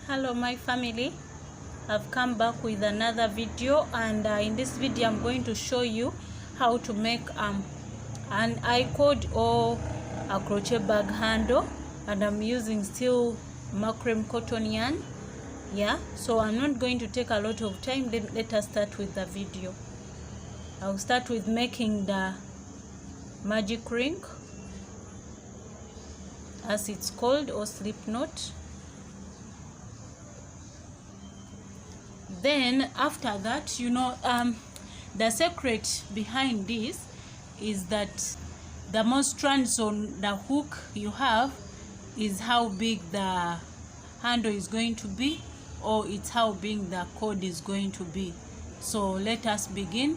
Hello my family, I've come back with another video, and in this video I'm going to show you how to make an I-cord or a crochet bag handle, and I'm using still macrame cotton yarn. So I'm not going to take a lot of time. Then let us start with the video. I'll start with making the magic ring, as it's called, or slip knot. Then after that, the secret behind this is that the more strands on the hook you have is how big the handle is going to be, or it's how big the cord is going to be. So let us begin.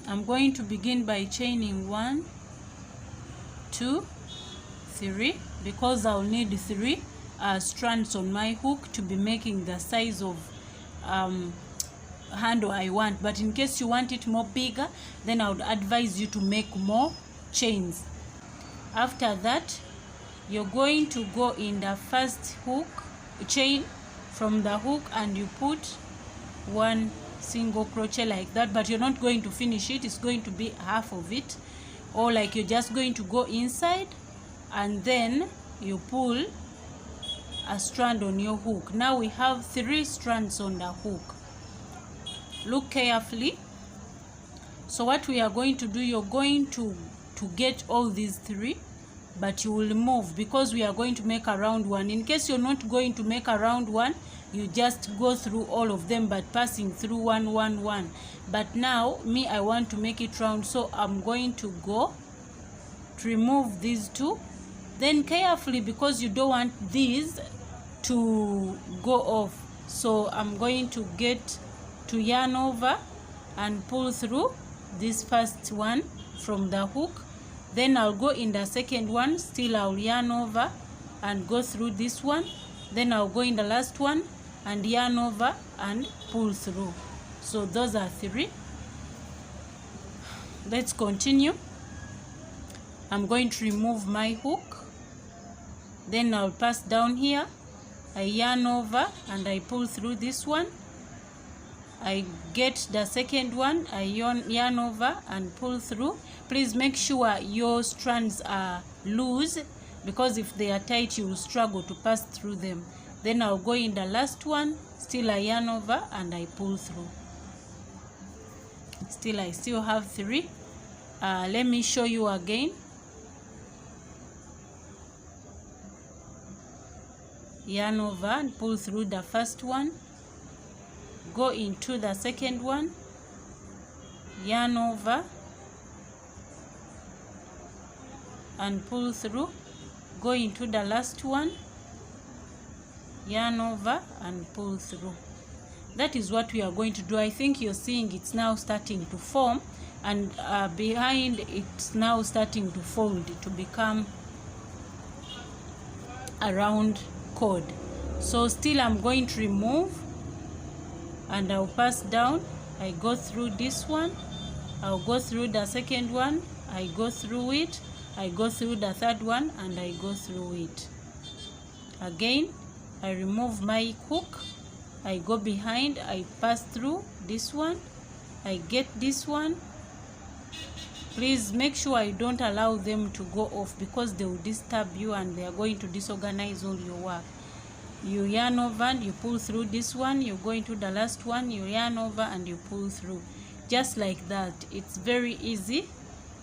I'm going to begin by chaining 1, 2, 3, because I'll need 3 strands on my hook to be making the size of handle I want. But in case you want it more bigger, then I would advise you to make more chains. After that, you're going to go in the first hook chain from the hook, and you put 1 single crochet like that, but you're not going to finish it. It's going to be half of it, or like you're just going to go inside and then you pull a strand on your hook. Now we have 3 strands on the hook. Look carefully. So what we are going to do, you're going to get all these 3, but you will move, because we are going to make a round one. In case you're not going to make a round one, you just go through all of them, but passing through 1, 1, 1. But now me, I want to make it round, so I'm going to go to remove these 2. Then carefully, because you don't want these to go off, so I'm going to get to yarn over and pull through this first one from the hook. Then I'll go in the second one, still I'll yarn over and go through this one. Then I'll go in the last one and yarn over and pull through. So those are 3. Let's continue. I'm going to remove my hook, then I'll pass down here, I yarn over and I pull through this one. I get the second one, I yarn over and pull through. Please make sure your strands are loose, because if they are tight you will struggle to pass through them. Then I'll go in the last one, still I yarn over and I pull through. I still have 3. Let me show you again. Yarn over and pull through the first one, go into the second one, yarn over and pull through, go into the last one, yarn over and pull through. That is what we are going to do. I think you're seeing it's now starting to form, and behind it's now starting to fold to become a round cord. So still I'm going to remove and I'll pass down. I go through this one, I'll go through the second one, I go through it, I go through the third one, and I go through it again. I remove my hook, I go behind, I pass through this one, I get this one. Please make sure you don't allow them to go off, because they will disturb you and they are going to disorganize all your work. You yarn over and you pull through this one, you go into the last one, you yarn over and you pull through, just like that. It's very easy.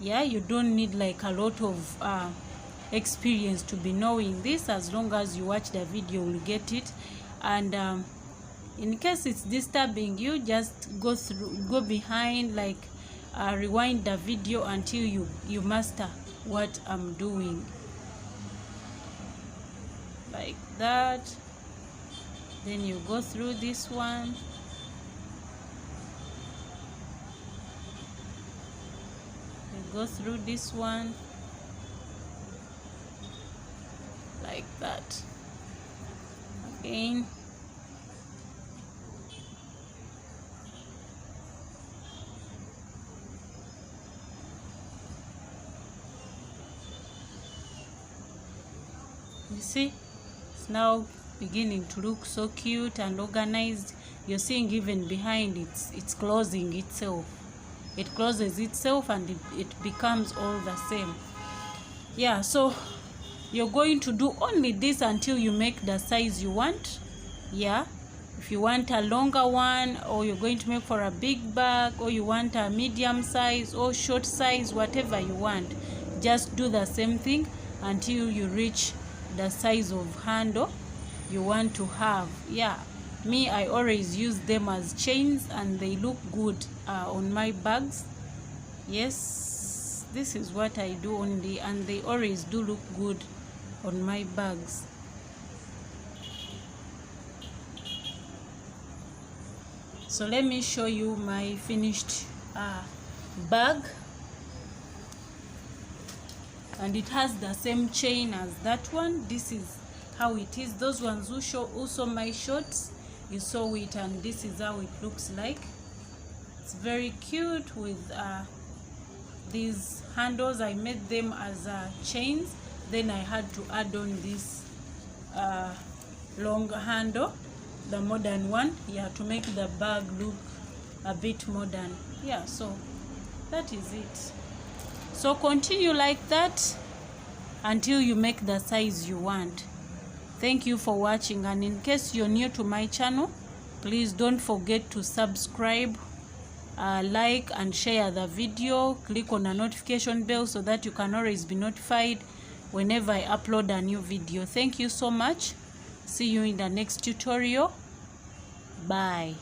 You don't need like a lot of experience to be knowing this. As long as you watch the video, you will get it. And in case it's disturbing you, just go behind, like rewind the video until you master what I'm doing, like that. Then you go through this one, you go through this one, like that again. You see, it's now beginning to look so cute and organized. You're seeing even behind it's closing itself. It closes itself and it becomes all the same. Yeah, so you're going to do only this until you make the size you want. Yeah, if you want a longer one, or you're going to make for a big bag, or you want a medium size or short size, whatever you want, just do the same thing until you reach the size of handle you want to have. Yeah, me, I always use them as chains and they look good on my bags. Yes, this is what I do only, and they always do look good on my bags. So let me show you my finished bag, and it has the same chain as that one. This is how it is. Those ones who saw my shorts, you saw it, and this is how it looks like. It's very cute with these handles. I made them as chains, then I had to add on this long handle, the modern one, yeah, to make the bag look a bit modern. Yeah, so that is it. So continue like that until you make the size you want. Thank you for watching, and in case you're new to my channel, please don't forget to subscribe, like and share the video. Click on the notification bell so that you can always be notified whenever I upload a new video. Thank you so much. See you in the next tutorial. Bye.